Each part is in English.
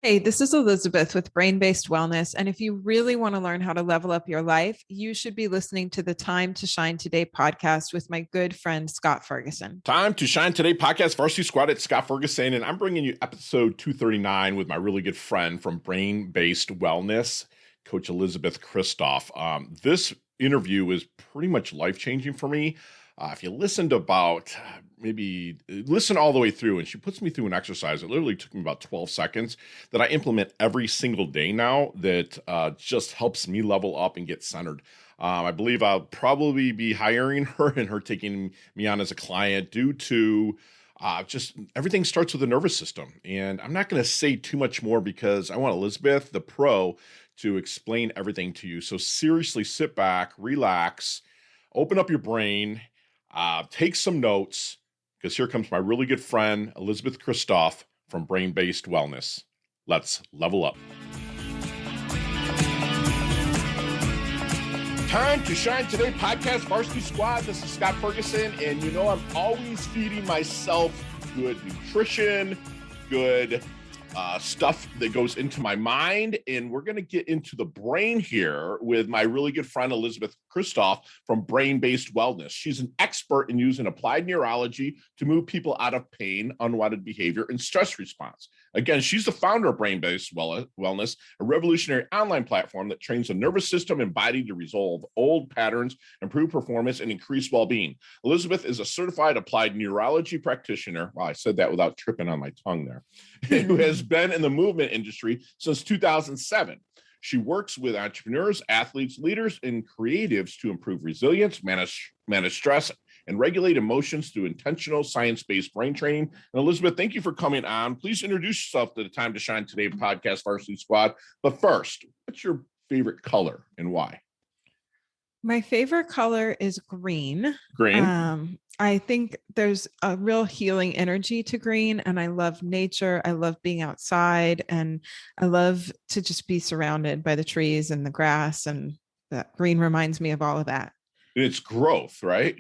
Hey, this is Elizabeth with Brain Based Wellness. And if you really want to learn how to level up your life, you should be listening to the Time to Shine Today podcast with my good friend, Scott Ferguson. Time to Shine Today podcast, Varsity Squad at Scott Ferguson. And I'm bringing you episode 239 with my really good friend from Brain Based Wellness, Coach Elisabeth Kristof. This interview is pretty much life changing for me. If you listened about maybe listen all the way through, and she puts me through an exercise. It literally took me about 12 seconds that I implement every single day now that just helps me level up and get centered. I believe I'll probably be hiring her and her taking me on as a client due to just everything starts with the nervous system. And I'm not going to say too much more because I want Elisabeth, the pro, to explain everything to you. So seriously, sit back, relax, open up your brain, take some notes, because here comes my really good friend, Elisabeth Kristof from Brain Based Wellness. Let's level up. Time to Shine Today podcast, Varsity Squad. This is Scott Ferguson, and you know I'm always feeding myself good nutrition, good stuff that goes into my mind, and we're going to get into the brain here with my really good friend Elisabeth Kristof from Brain Based Wellness. She's an expert in using applied neurology to move people out of pain, unwanted behavior, and stress response. Again, she's the founder of Brain Based Wellness, a revolutionary online platform that trains the nervous system and body to resolve old patterns, improve performance, and increase well-being. Elisabeth is a certified applied neurology practitioner. Wow, I said that without tripping on my tongue there. Who has been in the movement industry since 2007. She works with entrepreneurs, athletes, leaders, and creatives to improve resilience, manage stress, and regulate emotions through intentional science-based brain training. And Elisabeth, thank you for coming on. Please introduce yourself to the Time to Shine Today podcast, Varsity Squad. But first, what's your favorite color and why? My favorite color is green. Green. I think there's a real healing energy to green, and I love nature. I love being outside, and I love to just be surrounded by the trees and the grass, and that green reminds me of all of that. And it's growth, right?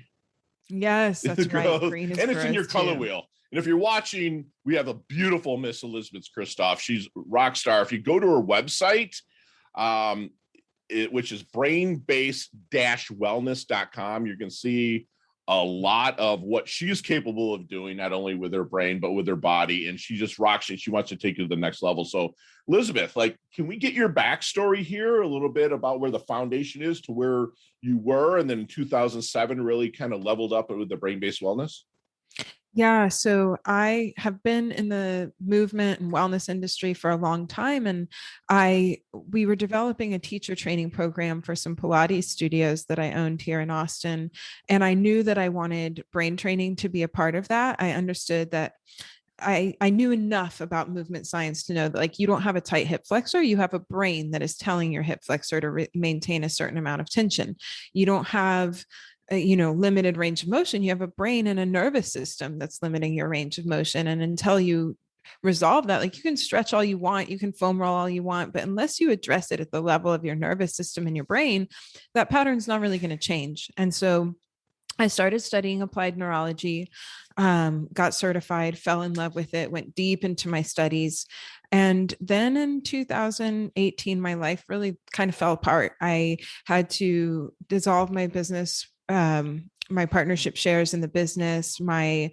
Yes, It's that's right. growth. Green is And it's in your growth color too. wheel. And if you're watching, we have a beautiful Miss Elisabeth Kristof. She's a rock star. If you go to her website, which is brainbase-wellness.com, you can see a lot of what she is capable of doing, not only with her brain, but with her body. And she just rocks it. She wants to take you to the next level. So Elisabeth, can we get your backstory here a little bit about where the foundation is to where you were? And then in 2007, really kind of leveled up with the brain-based wellness? Yeah, so I have been in the movement and wellness industry for a long time, and we were developing a teacher training program for some Pilates studios that I owned here in Austin, and I knew that I wanted brain training to be a part of that. I understood that I knew enough about movement science to know that you don't have a tight hip flexor, you have a brain that is telling your hip flexor to maintain a certain amount of tension. You don't have limited range of motion. You have a brain and a nervous system that's limiting your range of motion. And until you resolve that, you can stretch all you want, you can foam roll all you want, but unless you address it at the level of your nervous system and your brain, that pattern's not really going to change. And so I started studying applied neurology, got certified, fell in love with it, went deep into my studies. And then in 2018, my life really kind of fell apart. I had to dissolve my business, my partnership shares in the business. My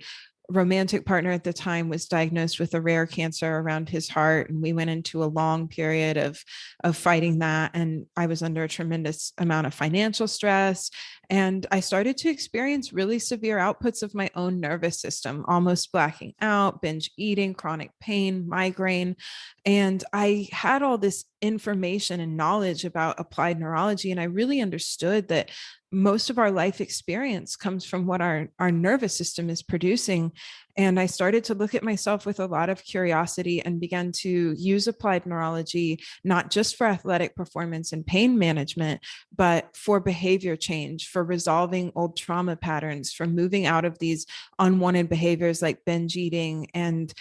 romantic partner at the time was diagnosed with a rare cancer around his heart, and we went into a long period of fighting that, and I was under a tremendous amount of financial stress, and I started to experience really severe outputs of my own nervous system, almost blacking out, binge eating, chronic pain, migraine. And I had all this information and knowledge about applied neurology, and I really understood that most of our life experience comes from what our nervous system is producing. And I started to look at myself with a lot of curiosity and began to use applied neurology, not just for athletic performance and pain management, but for behavior change, for resolving old trauma patterns, for moving out of these unwanted behaviors like binge eating, and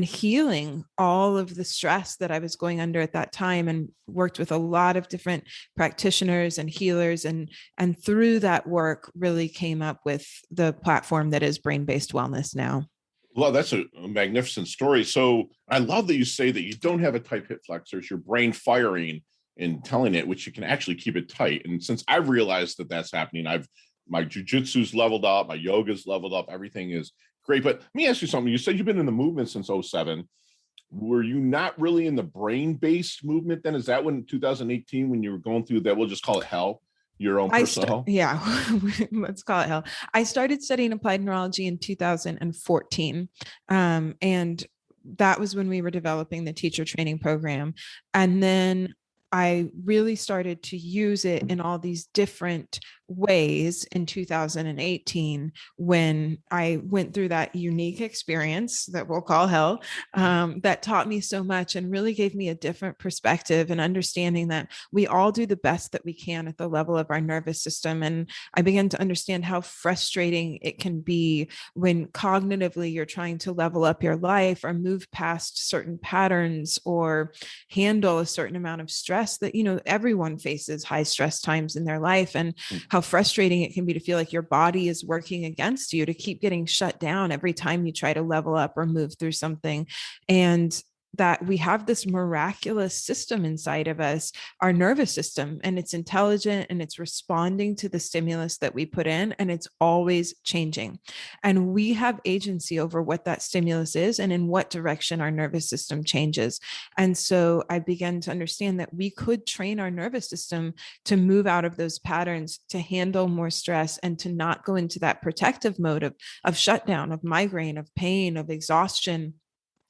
healing all of the stress that I was going under at that time, and worked with a lot of different practitioners and healers. And through that work really came up with the platform that is brain-based wellness now. Well, that's a magnificent story. So I love that you say that you don't have a tight hip flexor. It's your brain firing and telling it, which you can actually keep it tight. And since I've realized that that's happening, my jujitsu's leveled up, my yoga's leveled up, everything is great. But let me ask you something. You said you've been in the movement since '07. Were you not really in the brain-based movement then? Is that when 2018, when you were going through that, we'll just call it hell, your own personal hell? Yeah, let's call it hell. I started studying applied neurology in 2014. And that was when we were developing the teacher training program. And then I really started to use it in all these different ways in 2018 when I went through that unique experience that we'll call hell, that taught me so much and really gave me a different perspective and understanding that we all do the best that we can at the level of our nervous system. And I began to understand how frustrating it can be when cognitively you're trying to level up your life or move past certain patterns or handle a certain amount of stress that, everyone faces high stress times in their life, and how frustrating it can be to feel like your body is working against you to keep getting shut down every time you try to level up or move through something. And that we have this miraculous system inside of us, our nervous system, and it's intelligent and it's responding to the stimulus that we put in, and it's always changing. And we have agency over what that stimulus is and in what direction our nervous system changes. And so I began to understand that we could train our nervous system to move out of those patterns, to handle more stress, and to not go into that protective mode of shutdown, of migraine, of pain, of exhaustion,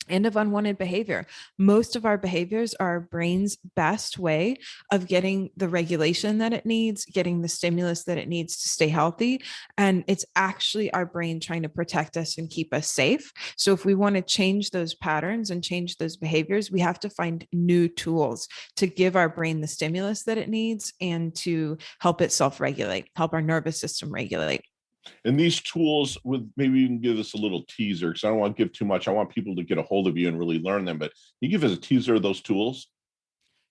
and of unwanted behavior. Most of our behaviors are our brain's best way of getting the regulation that it needs, getting the stimulus that it needs to stay healthy. And it's actually our brain trying to protect us and keep us safe. So if we want to change those patterns and change those behaviors, we have to find new tools to give our brain the stimulus that it needs and to help it self-regulate, help our nervous system regulate. And these tools, with maybe you can give us a little teaser, because I don't want to give too much. I want people to get a hold of you and really learn them. But you give us a teaser of those tools.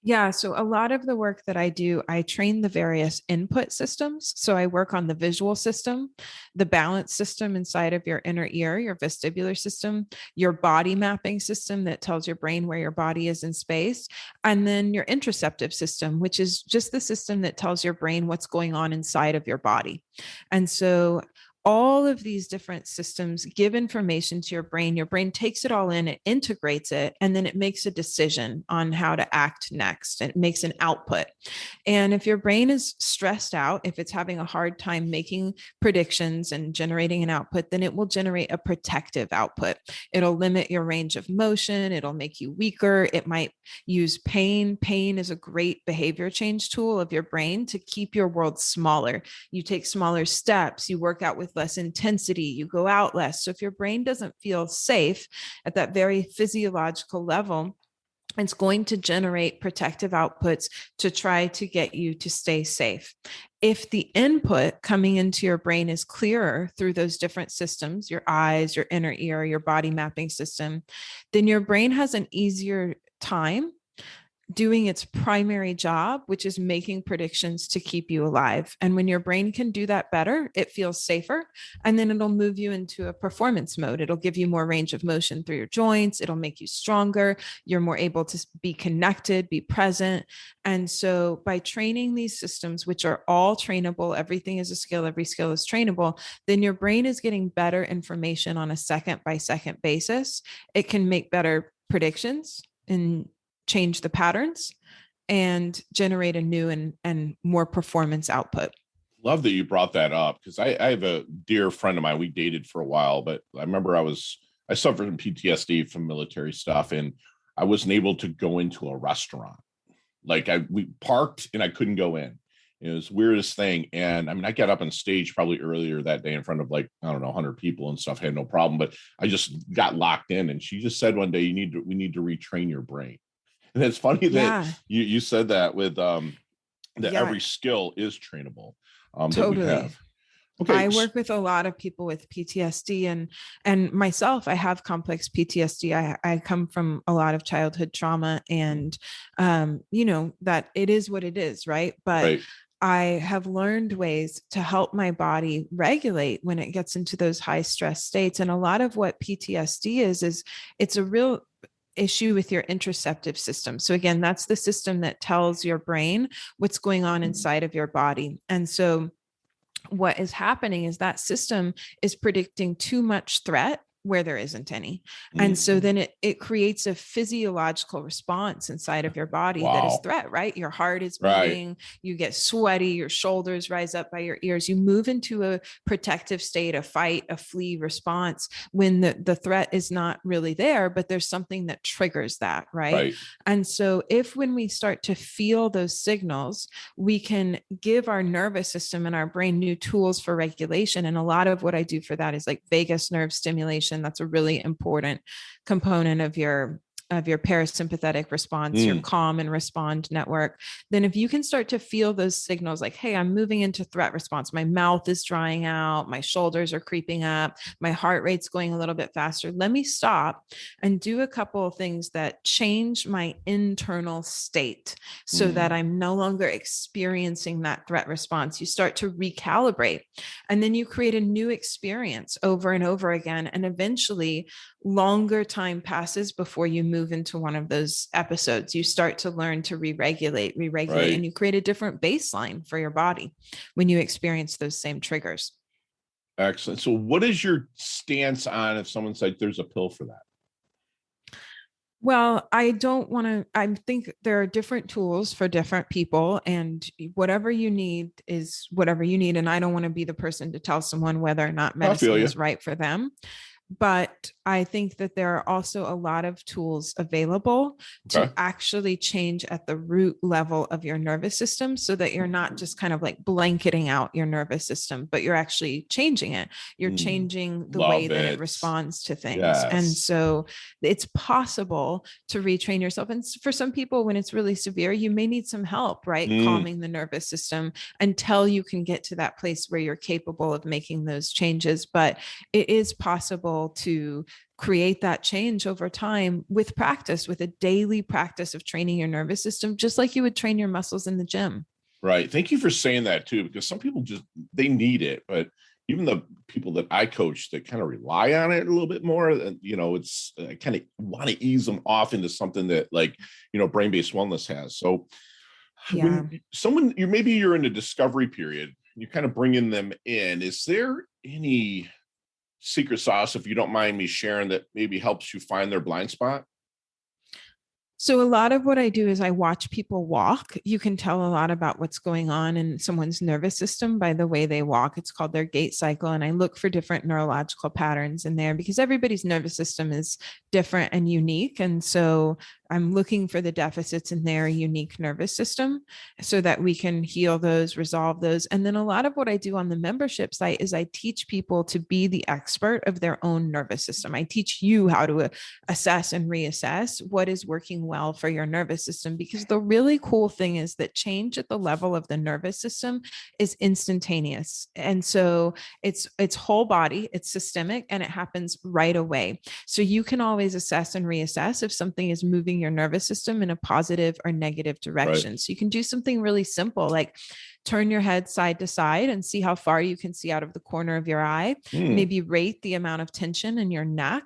Yeah, so a lot of the work that I do, I train the various input systems. So I work on the visual system, the balance system inside of your inner ear, your vestibular system, your body mapping system that tells your brain where your body is in space, and then your interoceptive system, which is just the system that tells your brain what's going on inside of your body. And so all of these different systems give information to your brain. Your brain takes it all in, it integrates it, and then it makes a decision on how to act next. It makes an output. And if your brain is stressed out, if it's having a hard time making predictions and generating an output, then it will generate a protective output. It'll limit your range of motion. It'll make you weaker. It might use pain. Pain is a great behavior change tool of your brain to keep your world smaller. You take smaller steps, you work out with less intensity, you go out less. So if your brain doesn't feel safe at that very physiological level, it's going to generate protective outputs to try to get you to stay safe. If the input coming into your brain is clearer through those different systems, your eyes, your inner ear, your body mapping system, then your brain has an easier time doing its primary job, which is making predictions to keep you alive. And when your brain can do that better, it feels safer. And then it'll move you into a performance mode. It'll give you more range of motion through your joints. It'll make you stronger. You're more able to be connected, be present. And so by training these systems, which are all trainable, everything is a skill, every skill is trainable, then your brain is getting better information on a second by second basis. It can make better predictions and change the patterns and generate a new and more performance output. Love that you brought that up, because I have a dear friend of mine. We dated for a while, but I remember I suffered from PTSD from military stuff, and I wasn't able to go into a restaurant. Like we parked and I couldn't go in. It was the weirdest thing. And I mean, I got up on stage probably earlier that day in front of 100 people and stuff, had no problem, but I just got locked in. And she just said one day, we need to retrain your brain. And it's funny that you said that with that every skill is trainable. Totally. That we have. Okay. I work with a lot of people with PTSD and myself, I have complex PTSD. I come from a lot of childhood trauma and, that it is what it is. Right. But I have learned ways to help my body regulate when it gets into those high stress states. And a lot of what PTSD is it's a real issue with your interoceptive system. So again, that's the system that tells your brain what's going on inside of your body. And so what is happening is that system is predicting too much threat where there isn't any. And so then it creates a physiological response inside of your body that is Wow. threat, right? Your heart is Right. beating, you get sweaty, your shoulders rise up by your ears, you move into a protective state, a fight, a flee response when the threat is not really there, but there's something that triggers that, right? Right. And so if when we start to feel those signals, we can give our nervous system and our brain new tools for regulation. And a lot of what I do for that is like vagus nerve stimulation. That's a really important component of your parasympathetic response, your calm and respond network. Then if you can start to feel those signals like, hey, I'm moving into threat response, my mouth is drying out, my shoulders are creeping up, my heart rate's going a little bit faster, let me stop and do a couple of things that change my internal state so that I'm no longer experiencing that threat response. You start to recalibrate, and then you create a new experience over and over again. And eventually longer time passes before you move into one of those episodes. You start to learn to re-regulate, Right. and you create a different baseline for your body when you experience those same triggers. Excellent. So what is your stance on if someone's like, there's a pill for that? Well, I don't want to, I think there are different tools for different people, and whatever you need is whatever you need. And I don't want to be the person to tell someone whether or not I feel medicine you. is right for them. But I think that there are also a lot of tools available to actually change at the root level of your nervous system so that you're not just kind of like blanketing out your nervous system, but you're actually changing it. You're changing the way that it responds to things. Yes. And so it's possible to retrain yourself. And for some people, when it's really severe, you may need some help, right? Calming the nervous system until you can get to that place where you're capable of making those changes. But it is possible to create that change over time with practice, with a daily practice of training your nervous system, just like you would train your muscles in the gym. Right. Thank you for saying that too, because some people just, they need it, but even the people that I coach that kind of rely on it a little bit more, you know, it's I kind of want to ease them off into something that like, you know, brain-based wellness has. So when someone, you're in a discovery period, you kind of bringing them in, is there any secret sauce, if you don't mind me sharing, that maybe helps you find their blind spot? So a lot of what I do is I watch people walk. You can tell a lot about what's going on in someone's nervous system by the way they walk. It's called their gait cycle. And I look for different neurological patterns in there because everybody's nervous system is different and unique. And so I'm looking for the deficits in their unique nervous system so that we can heal those, resolve those. And then a lot of what I do on the membership site is I teach people to be the expert of their own nervous system. I teach you how to assess and reassess what is working well for your nervous system, because the really cool thing is that change at the level of the nervous system is instantaneous. And so it's whole body, it's systemic, and it happens right away. So you can always assess and reassess if something is moving your nervous system in a positive or negative direction. So you can do something really simple like turn your head side to side and see how far you can see out of the corner of your eye. Maybe rate the amount of tension in your neck,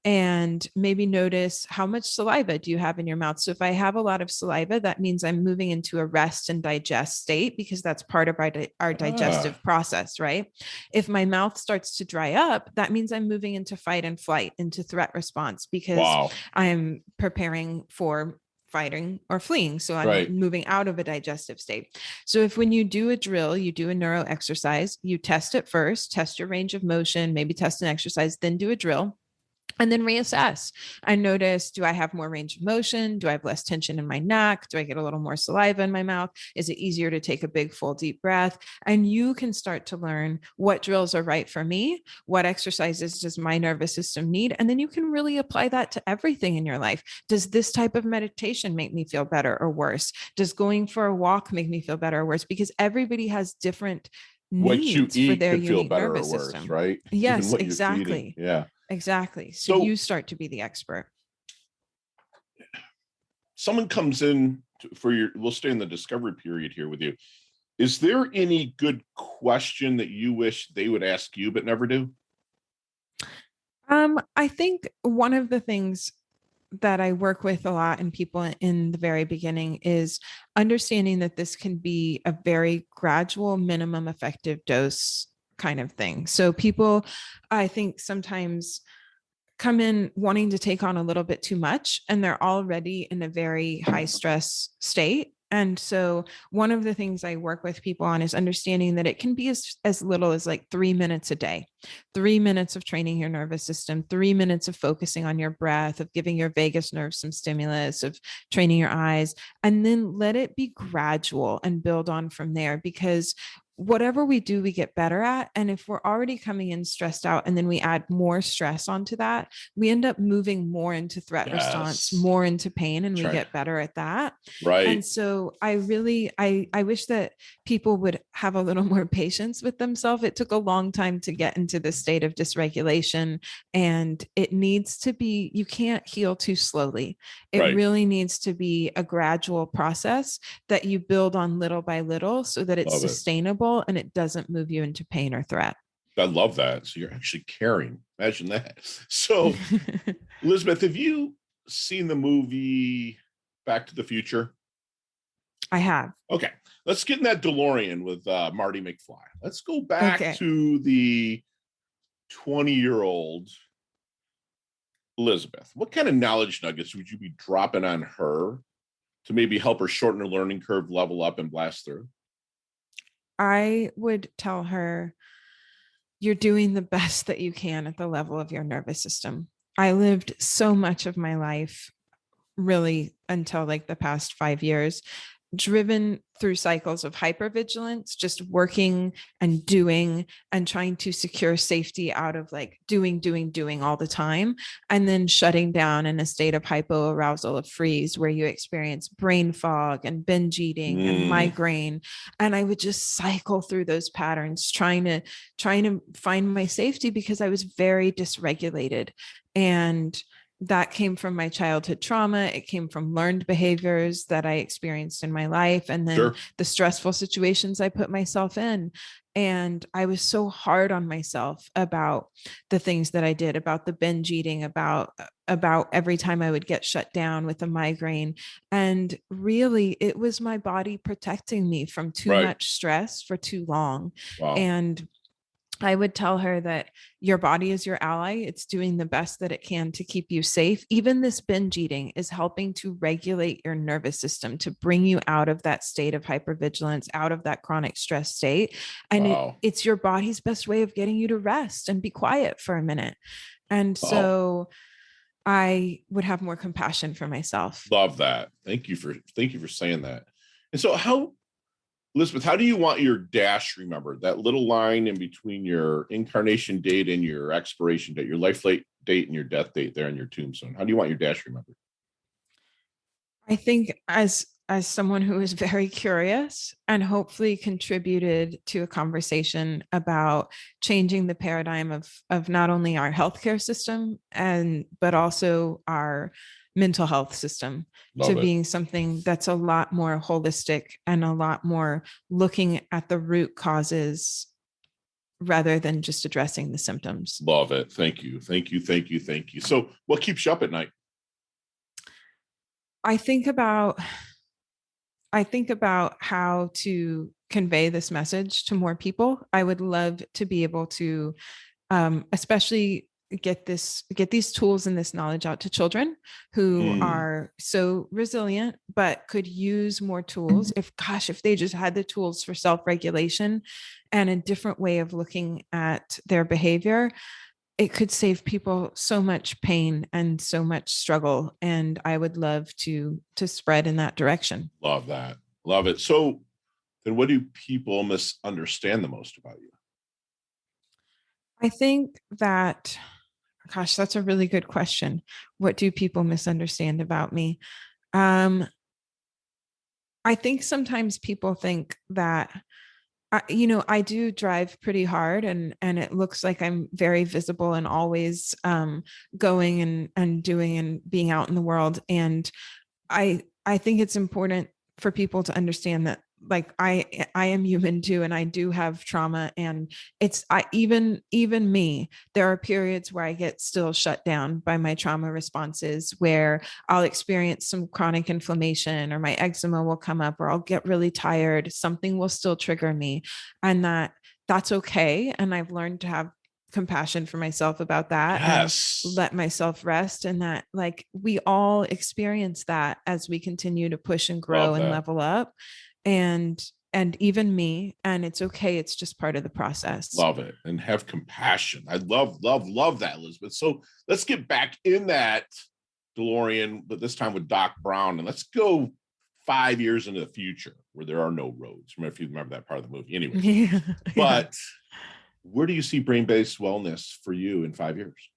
and maybe notice how much saliva do you have in your mouth. So if I have a lot of saliva, that means I'm moving into a rest and digest state, because that's part of our digestive process, right? If my mouth starts to dry up, that means I'm moving into fight and flight, into threat response, because I'm preparing for fighting or fleeing. So I'm moving out of a digestive state. So if when you do a drill, you do a neuro exercise, you test it first, test your range of motion, maybe test an exercise, then do a drill. And then reassess and notice, do I have more range of motion? Do I have less tension in my neck? Do I get a little more saliva in my mouth? Is it easier to take a big, full, deep breath? And you can start to learn what drills are right for me. What exercises does my nervous system need? And then you can really apply that to everything in your life. Does this type of meditation make me feel better or worse? Does going for a walk make me feel better or worse? Because everybody has different what you needs eat for their could feel unique better or nervous worse, system. right? Yes, exactly. Yeah. Exactly. So you start to be the expert. Someone comes in we'll stay in the discovery period here with you. Is there any good question that you wish they would ask you but never do? I think one of the things that I work with a lot in people in the very beginning is understanding that this can be a very gradual minimum effective dose kind of thing. So people, I think, sometimes come in wanting to take on a little bit too much, and they're already in a very high stress state. And so one of the things I work with people on is understanding that it can be as little as like 3 minutes a day, 3 minutes of training your nervous system, 3 minutes of focusing on your breath, of giving your vagus nerve some stimulus, of training your eyes, and then let it be gradual and build on from there. Because whatever we do, we get better at. And if we're already coming in stressed out and then we add more stress onto that, we end up moving more into threat response, Yes. more into pain, and we Try. get better at that. And Right. so I really, I wish that people would have a little more patience with themselves. It took a long time to get into this state of dysregulation, and it needs to be, you can't heal too slowly. It Right. really needs to be a gradual process that you build on little by little so that it's Love it. sustainable and it doesn't move you into pain or threat. I love that. So you're actually caring. Imagine that. So, Elisabeth, have you seen the movie Back to the Future? I have. Okay. Let's get in that DeLorean with Marty McFly. Let's go back Okay. to the 20-year-old Elisabeth. What kind of knowledge nuggets would you be dropping on her to maybe help her shorten her learning curve, level up, and blast through? I would tell her, you're doing the best that you can at the level of your nervous system. I lived so much of my life, really until like the past 5 years, driven through cycles of hypervigilance, just working and doing and trying to secure safety out of like doing all the time, and then shutting down in a state of hypoarousal, of freeze, where you experience brain fog and binge eating and migraine. And I would just cycle through those patterns, trying to find my safety, because I was very dysregulated. And that came from my childhood trauma. It came from learned behaviors that I experienced in my life, and then Sure. the stressful situations I put myself in. And I was so hard on myself about the things that I did, about the binge eating, about every time I would get shut down with a migraine. And really, it was my body protecting me from too Right. much stress for too long. Wow. And I would tell her that your body is your ally. It's doing the best that it can to keep you safe. Even this binge eating is helping to regulate your nervous system, to bring you out of that state of hypervigilance, out of that chronic stress state. And Wow. it's your body's best way of getting you to rest and be quiet for a minute. And Wow. so I would have more compassion for myself. Love that. Thank you for saying that. And so Elisabeth, how do you want your dash remembered? That little line in between your incarnation date and your expiration date, your life date and your death date there in your tombstone. How do you want your dash remembered? I think as someone who is very curious and hopefully contributed to a conversation about changing the paradigm of not only our healthcare system but also our mental health system, Love to it. being something that's a lot more holistic and a lot more looking at the root causes rather than just addressing the symptoms. Love it. Thank you. So what keeps you up at night? I think about how to convey this message to more people. I would love to be able to especially get these tools and this knowledge out to children who are so resilient but could use more tools. If they just had the tools for self-regulation and a different way of looking at their behavior, it could save people so much pain and so much struggle. And I would love to spread in that direction. Love that. Love it. So then what do people misunderstand the most about you? I think that, that's a really good question. What do people misunderstand about me? I think sometimes people think that, I do drive pretty hard, and it looks like I'm very visible and always going and doing and being out in the world. And I think it's important for people to understand that like I am human too, and I do have trauma, and even me, there are periods where I get still shut down by my trauma responses, where I'll experience some chronic inflammation, or my eczema will come up, or I'll get really tired. Something will still trigger me, and that's okay. And I've learned to have compassion for myself about that and Yes. let myself rest, and that like we all experience that as we continue to push and grow Love and that. level up, and even me, and it's okay, it's just part of the process. Love it. And have compassion. I love that, Elizabeth. So let's get back in that DeLorean, but this time with Doc Brown. And let's go 5 years into the future where there are no roads. Remember, if you remember that part of the movie. Anyway, Yeah. but where do you see brain-based wellness for you in 5 years?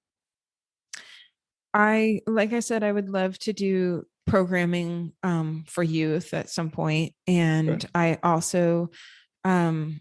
Like I said, I would love to do programming for youth at some point. And Okay. I also um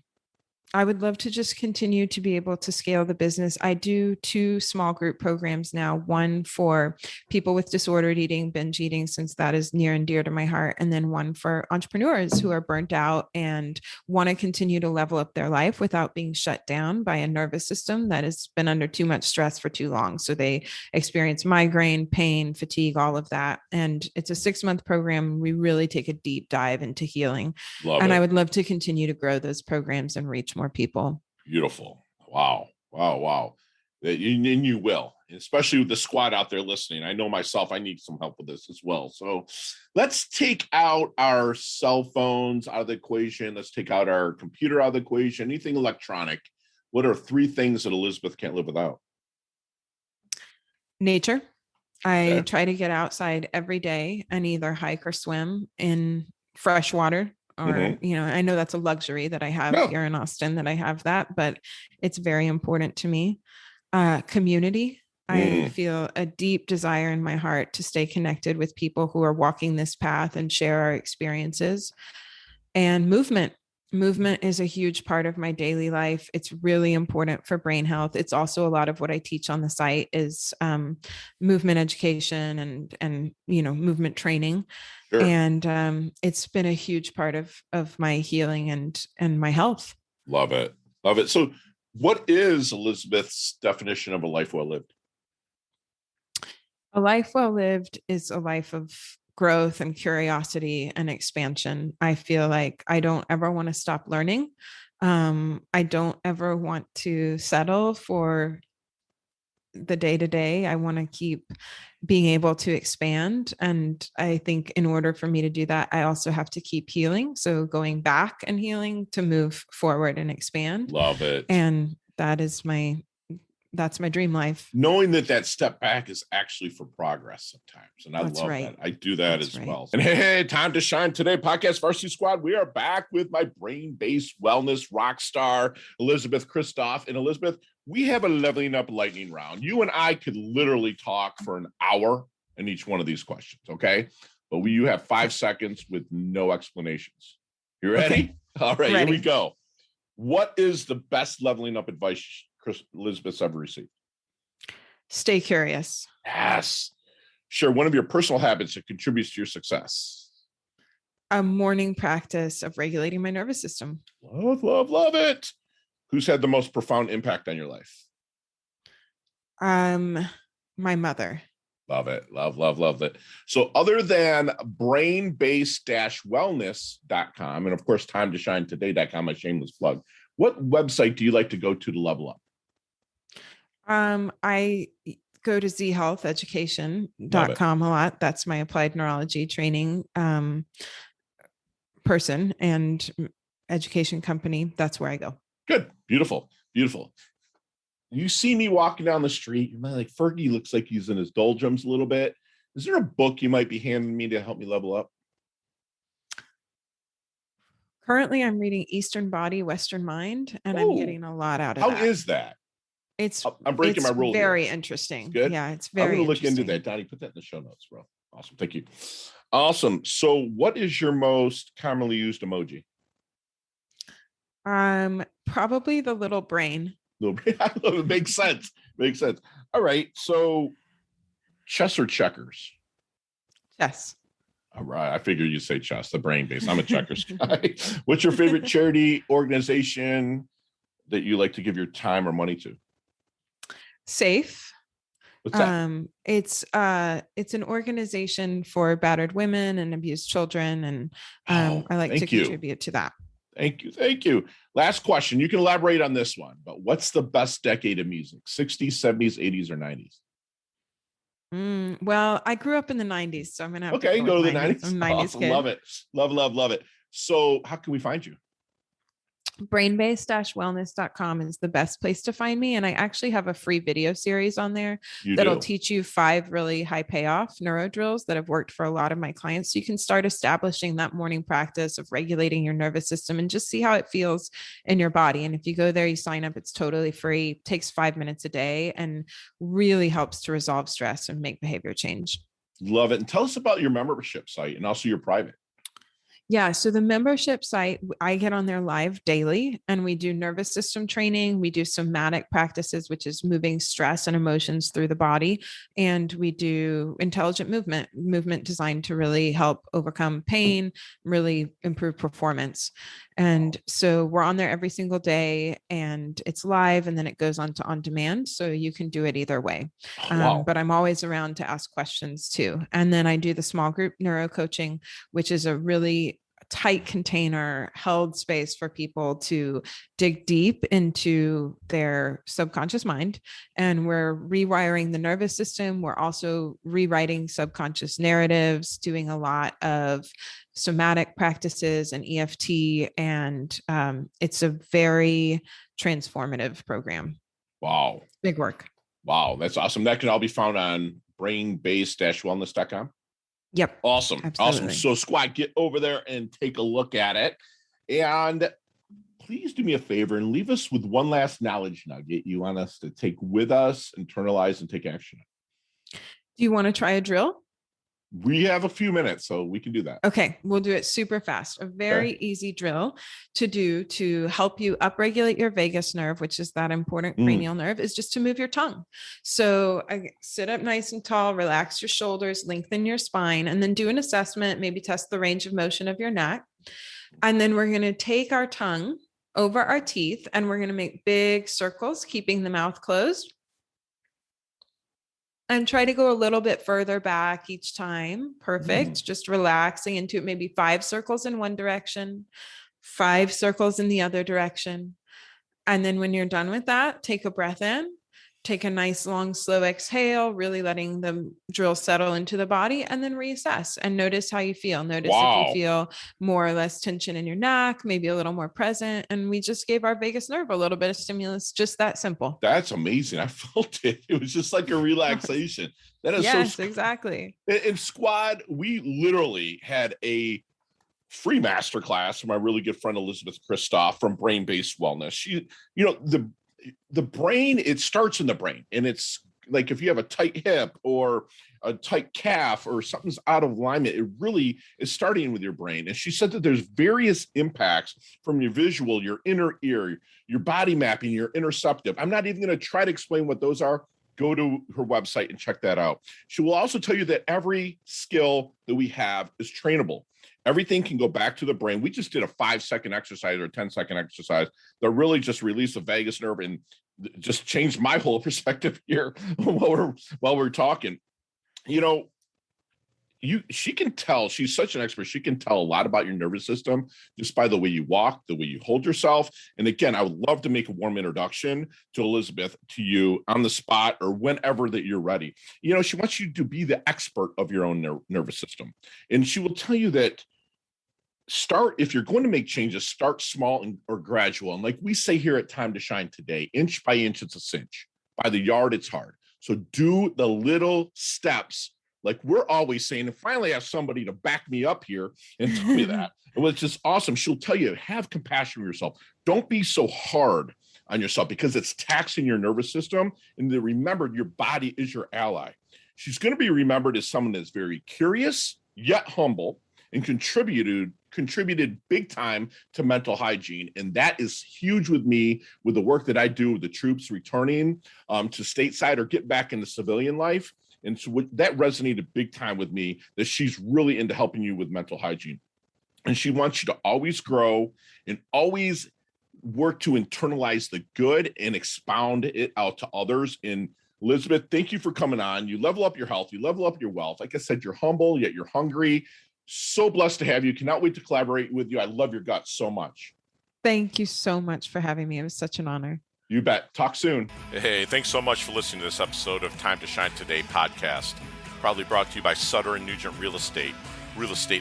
I would love to just continue to be able to scale the business. I do two small group programs now, one for people with disordered eating, binge eating, since that is near and dear to my heart, and then one for entrepreneurs who are burnt out and want to continue to level up their life without being shut down by a nervous system that has been under too much stress for too long. So they experience migraine, pain, fatigue, all of that. And it's a 6-month program. We really take a deep dive into healing. Love And I it. would love to continue to grow those programs and reach more people. Beautiful. Wow. Wow. Wow. And you will, especially with the squad out there listening. I know myself, I need some help with this as well. So let's take out our cell phones out of the equation. Let's take out our computer out of the equation, anything electronic. What are 3 things that Elisabeth can't live without? Nature. I Okay. try to get outside every day and either hike or swim in fresh water. Or, Mm-hmm. I know that's a luxury that I have No. here in Austin, that I have that, but it's very important to me. Community. I Mm, feel a deep desire in my heart to stay connected with people who are walking this path and share our experiences. And movement is a huge part of my daily life. It's really important for brain health. It's also a lot of what I teach on the site is movement education and movement training. sure. And it's been a huge part of my healing and my health. Love it. Love it. So what is Elizabeth's definition of a life well lived? A life well lived is a life of growth and curiosity and expansion. I feel like I don't ever want to stop learning. I don't ever want to settle for the day to day. I want to keep being able to expand. And I think in order for me to do that, I also have to keep healing. So going back and healing to move forward and expand. Love it. And that's my dream life. Knowing that step back is actually for progress sometimes. And I That's love right. that. I do that That's as right. well. And hey, time to shine today, Podcast Varsity Squad. We are back with my brain-based wellness rock star, Elisabeth Kristof. And Elisabeth, we have a leveling up lightning round. You and I could literally talk for an hour in each one of these questions, okay? But you have 5 seconds with no explanations. You ready? Okay. All right, Ready. Here we go. What is the best leveling up advice Elisabeth's ever received? Stay curious. Yes. Sure. One of your personal habits that contributes to your success. A morning practice of regulating my nervous system. Love it. Who's had the most profound impact on your life? My mother. Love it. Love it. So other than brain-based-wellness.com, and of course, timetoshinetoday.com, my shameless plug, what website do you like to go to level up? I go to zhealtheducation.com a lot. That's my applied neurology training person and education company. That's where I go. Good. Beautiful. You see me walking down the street, you're like, Fergie looks like he's in his doldrums a little bit. Is there a book you might be handing me to help me level up? Currently, I'm reading Eastern Body, Western Mind, and I'm getting a lot out of that. How is that? I'm breaking my rule. Very here. interesting. It's good. Yeah, it's very. I'm going to look into that. Donnie, put that in the show notes, bro. Awesome. Thank you. Awesome. So, what is your most commonly used emoji? Probably the little brain. It makes sense. All right. So, chess or checkers? Chess. All right. I figured you'd say chest, the brain base. I'm a checkers guy. What's your favorite charity organization that you like to give your time or money to? Safe. What's that? It's an organization for battered women and abused children, and Oh, I like to thank you. contribute to that. Thank you. Thank you. Last question. You can elaborate on this one, but what's the best decade of music? 60s, 70s, 80s, or 90s? Well, I grew up in the 90s, so I'm gonna have to Okay, go with go to the 90s. 90s. I'm a 90s Awesome. Love kid. it. Love, love, love it. So how can we find you? Brainbase-wellness.com is the best place to find me. And I actually have a free video series on there You that'll do. teach you 5 really high payoff neuro drills that have worked for a lot of my clients. So you can start establishing that morning practice of regulating your nervous system and just see how it feels in your body. And if you go there, you sign up, it's totally free, takes 5 minutes a day, and really helps to resolve stress and make behavior change. Love it. And tell us about your membership site and also your private. Yeah, so the membership site, I get on there live daily and we do nervous system training. We do somatic practices, which is moving stress and emotions through the body. And we do intelligent movement designed to really help overcome pain, really improve performance. And so we're on there every single day and it's live and then it goes on to on demand. So you can do it either way. Wow. But I'm always around to ask questions too. And then I do the small group neuro coaching, which is a really tight container held space for people to dig deep into their subconscious mind. And we're rewiring the nervous system. We're also rewriting subconscious narratives, doing a lot of somatic practices and EFT. And it's a very transformative program. Wow. Big work. Wow. That's awesome. That can all be found on brainbase-wellness.com. Yep. Awesome. Absolutely. Awesome. So squad, get over there and take a look at it. And please do me a favor and leave us with one last knowledge nugget you want us to take with us, internalize, and take action. Do you want to try a drill? We have a few minutes, so we can do that. Okay, we'll do it super fast. A very easy drill to do to help you upregulate your vagus nerve, which is that important cranial nerve, is just to move your tongue. So sit up nice and tall, relax your shoulders, lengthen your spine, and then do an assessment, maybe test the range of motion of your neck. And then we're going to take our tongue over our teeth and we're going to make big circles, keeping the mouth closed. And try to go a little bit further back each time. Perfect. Just relaxing into it, maybe 5 circles in one direction, 5 circles in the other direction. And then when you're done with that, take a breath in, take a nice long slow exhale, really letting the drill settle into the body, and then reassess and notice how you feel. Notice if you feel more or less tension in your neck, maybe a little more present. And we just gave our vagus nerve a little bit of stimulus, just that simple. That's amazing. I felt it. It was just like a relaxation. That is yes, so exactly. In squad, we literally had a free masterclass from my really good friend Elisabeth Kristof from Brain Based Wellness. She, the brain, it starts in the brain, and it's like if you have a tight hip or a tight calf or something's out of alignment, it really is starting with your brain. And she said that there's various impacts from your visual, your inner ear, your body mapping, your interoceptive. I'm not even going to try to explain what those are. Go to her website and check that out. She will also tell you that every skill that we have is trainable. Everything can go back to the brain. We just did a 5-second exercise or a 10-second exercise that really just released the vagus nerve and just changed my whole perspective here while we're talking. She can tell, she's such an expert. She can tell a lot about your nervous system just by the way you walk, the way you hold yourself. And again, I would love to make a warm introduction to Elisabeth, to you on the spot or whenever that you're ready. She wants you to be the expert of your own nervous system. And she will tell you that if you're going to make changes, start small or gradual. And like we say here at Time to Shine today, inch by inch, it's a cinch. By the yard, it's hard. So do the little steps. Like we're always saying, and finally I have somebody to back me up here and tell me that. It was just awesome. She'll tell you, have compassion for yourself. Don't be so hard on yourself because it's taxing your nervous system. And remember, your body is your ally. She's going to be remembered as someone that's very curious, yet humble, and contributed big time to mental hygiene. And that is huge with me, with the work that I do with the troops returning to stateside or get back into civilian life. And so that resonated big time with me, that she's really into helping you with mental hygiene. And she wants you to always grow and always work to internalize the good and expound it out to others. And Elisabeth, thank you for coming on. You level up your health, you level up your wealth. Like I said, you're humble, yet you're hungry. So blessed to have you. Cannot wait to collaborate with you. I love your guts so much. Thank you so much for having me. It was such an honor. You bet. Talk soon. Hey, thanks so much for listening to this episode of Time to Shine Today podcast, proudly brought to you by Sutter and Nugent Real Estate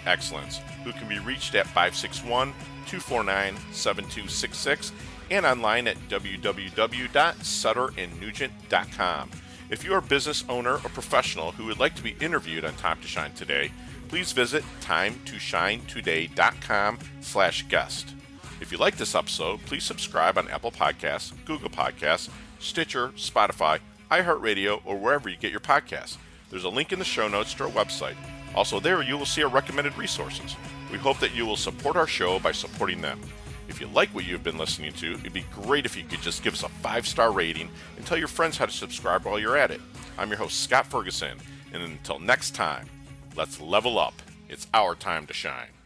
Excellence, who can be reached at 561-249-7266 and online at www.sutterandnugent.com. If you're a business owner or professional who would like to be interviewed on Time to Shine Today, please visit timetoshinetoday.com/guest. If you like this episode, please subscribe on Apple Podcasts, Google Podcasts, Stitcher, Spotify, iHeartRadio, or wherever you get your podcasts. There's a link in the show notes to our website. Also there, you will see our recommended resources. We hope that you will support our show by supporting them. If you like what you've been listening to, it'd be great if you could just give us a 5-star rating and tell your friends how to subscribe while you're at it. I'm your host, Scott Ferguson, and until next time, let's level up. It's our time to shine.